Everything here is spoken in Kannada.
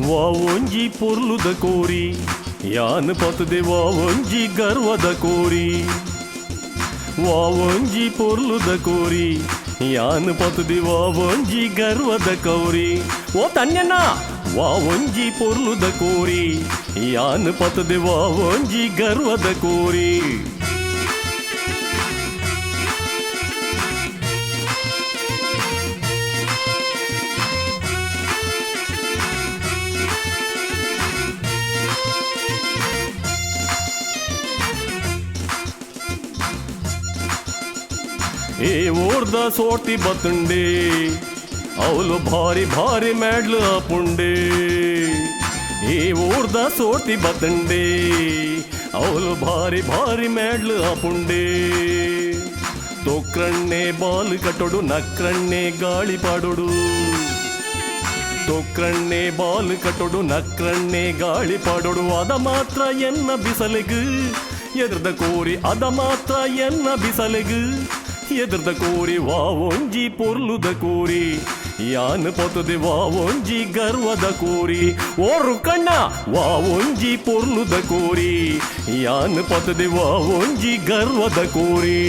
ವಾ ಒಂಜಿ ಪೊರ್ಲುದ ಕೋರಿ ಯಾನ್ ಪತದೆ ವಾ ಒಂಜಿ ಗರ್ವದ ಕೋರಿ ವಾ ಒಂಜಿ ಪೊರ್ಲುದ ಕೋರಿ ಯಾನ್ ಪತದೆ ವಾ ಒಂಜಿ ಗರ್ವದ ಕೌರಿ ಓ ತನ್ಯಣ್ಣ ವಾ ಒಂಜಿ ಪೊರ್ಲುದ ಕೋರಿ ಯಾನ್ ಪತದೆ ವಾ ಒಂಜಿ ಗರ್ವದ ಕೋರಿ ఏ ఓర్ద సోటి బతుండే అవులు భారీ భారీ మేడ్లు ఆపుండే ఏ ఓర్ద సోటి బతుండే అవులు భారీ భారీ మేడ్లు ఆపుండే తొక్రಣ್ಣే బాల్ కట్టొడు నక్రಣ್ಣే గాಳಿ పాడొడు ತೊಕ್ರಣ್ಣೆ ಬಾಲ್ ಕಟ್ಟೊಡು ನಕ್ರಣ್ಣೆ ಗಾಳಿ ಪಾಡೊಡು ಅದ ಮಾತ್ರ ಎನ್ನ ಬಿಸಲೆಗು ಎದ್ರದ ಕೋರಿ ಅದ ಮಾತ್ರ ಎನ್ನ ಬಿಸಲೆಗು ಎದ್ರದ ಕೋರಿ ವಾ ಒಂಜಿ ಪೊರ್ಲುದ ಕೋರಿ ಯಾನ್ ಪೊತದೆ ವಾ ಒಂಜಿ ಗರ್ವದ ಕೋರಿ ಓ ರುಕಣ್ಣ ವಾ ಒಂಜಿ ಪೊರ್ಲುದ ಕೋರಿ ಯಾನ್ ಪೊತದೆ ವಾ ಒಂಜಿ ಗರ್ವದ ಕೋರಿ